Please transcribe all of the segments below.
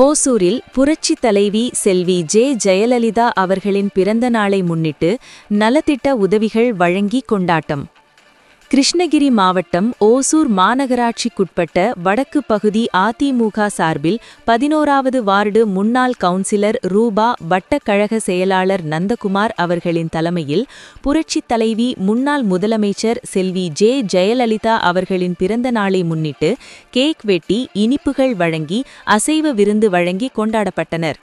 ஹோசூரில் புரட்சித் தலைவி செல்வி ஜே. ஜெயலலிதா அவர்களின் பிறந்த நாளை முன்னிட்டு நலத்திட்ட உதவிகள் வழங்கி கொண்டாட்டம். கிருஷ்ணகிரி மாவட்டம் ஓசூர் மாநகராட்சிக்குட்பட்ட வடக்கு பகுதி அதிமுக சார்பில் 11வது வார்டு முன்னாள் கவுன்சிலர் ரூபா வட்டக் கழக செயலாளர் நந்தகுமார் அவர்களின் தலைமையில் புரட்சித் தலைவி முன்னாள் முதலமைச்சர் செல்வி ஜே. ஜெயலலிதா அவர்களின் பிறந்த நாளை முன்னிட்டு கேக் வெட்டி இனிப்புகள் வழங்கி அசைவ விருந்து வழங்கி கொண்டாடப்பட்டனர்.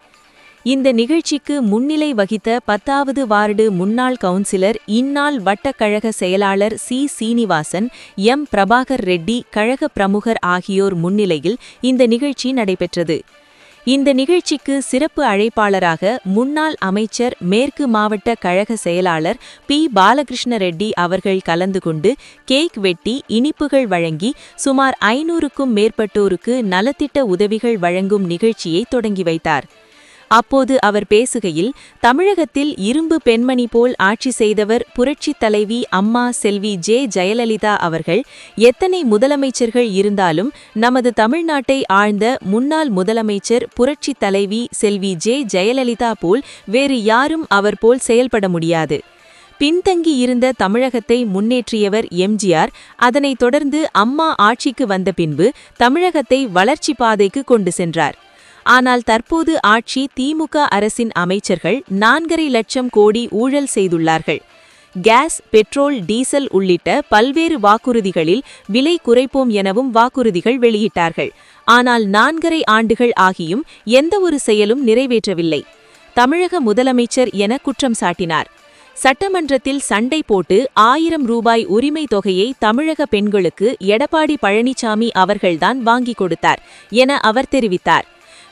இந்த நிகழ்ச்சிக்கு முன்னிலை வகித்த 10வது வார்டு முன்னாள் கவுன்சிலர் இந்நாள் வட்டக் கழக செயலாளர் சி. சீனிவாசன், எம். பிரபாகர் ரெட்டி கழக பிரமுகர் ஆகியோர் முன்னிலையில் இந்த நிகழ்ச்சி நடைபெற்றது. இந்த நிகழ்ச்சிக்கு சிறப்பு அழைப்பாளராக முன்னாள் அமைச்சர் மேற்கு மாவட்ட கழக செயலாளர் பி. பாலகிருஷ்ண ரெட்டி அவர்கள் கலந்து கொண்டு கேக் வெட்டி இனிப்புகள் வழங்கி சுமார் 500க்கும் மேற்பட்டோருக்கு நலத்திட்ட உதவிகள் வழங்கும் நிகழ்ச்சியை தொடங்கி வைத்தார். அப்போது அவர் பேசுகையில், தமிழகத்தில் இரும்பு பெண்மணி போல் ஆட்சி செய்தவர் புரட்சித் தலைவி அம்மா செல்வி ஜே. ஜெயலலிதா அவர்கள். எத்தனை முதலமைச்சர்கள் இருந்தாலும் நமது தமிழ்நாட்டை ஆழ்ந்த முன்னாள் முதலமைச்சர் புரட்சித் தலைவி செல்வி ஜே. ஜெயலலிதா போல் வேறு யாரும் அவர் போல் செயல்பட முடியாது. பின்தங்கி இருந்த தமிழகத்தை முன்னேற்றியவர் எம்ஜிஆர். அதனைத் தொடர்ந்து அம்மா ஆட்சிக்கு வந்த பின்பு தமிழகத்தை வளர்ச்சி பாதைக்கு கொண்டு சென்றார். ஆனால் தற்போது ஆட்சி திமுக அரசின் அமைச்சர்கள் 4.5 லட்சம் கோடி ஊழல் செய்துள்ளார்கள். கேஸ், பெட்ரோல், டீசல் உள்ளிட்ட பல்வேறு வாக்குறுதிகளில் விலை குறைப்போம் எனவும் வாக்குறுதிகள் வெளியிட்டார்கள். ஆனால் 4.5 ஆண்டுகள் ஆகியும் எந்த ஒரு செயலும் நிறைவேற்றவில்லை. தமிழக முதலமைச்சர் என குற்றம் சாட்டினார். சட்டமன்றத்தில் சண்டை போட்டு 1000 ரூபாய் உரிமை தொகையை தமிழக பெண்களுக்கு எடப்பாடி பழனிசாமி அவர்கள்தான் வாங்கிக் கொடுத்தார் என அவர் தெரிவித்தார்.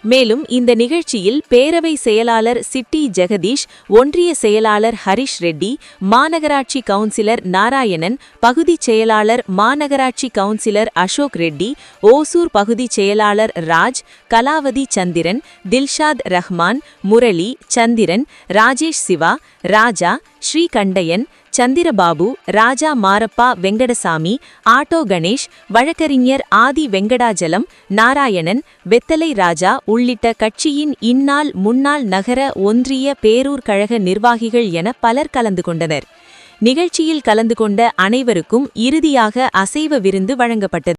மேலும் இந்த நிகழ்ச்சியில் பேரவை செயலாளர் சிட்டி ஜெகதீஷ், ஒன்றிய செயலாளர் ஹரிஷ் ரெட்டி, மாநகராட்சி கவுன்சிலர் நாராயணன், பகுதிச் செயலாளர் மாநகராட்சி கவுன்சிலர் அசோக் ரெட்டி, ஓசூர் பகுதிச் செயலாளர் ராஜ், கலாவதி சந்திரன், தில்ஷாத் ரஹ்மான், முரளி, சந்திரன், ராஜேஷ் சிவா, ராஜா, ஸ்ரீகண்டையன், சந்திரபாபு, ராஜா மாரப்பா வெங்கடசாமி, ஆட்டோ கணேஷ், வழக்கறிஞர் ஆதி வெங்கடாஜலம், நாராயணன், வெத்தலை ராஜா உள்ளிட்ட கட்சியின் இந்நாள் முன்னாள் நகர, ஒன்றிய, பேரூர் கழக நிர்வாகிகள் என பலர் கலந்து கொண்டனர். நிகழ்ச்சியில் கலந்து கொண்ட அனைவருக்கும் இறுதியாக அசைவ விருந்து வழங்கப்பட்டது.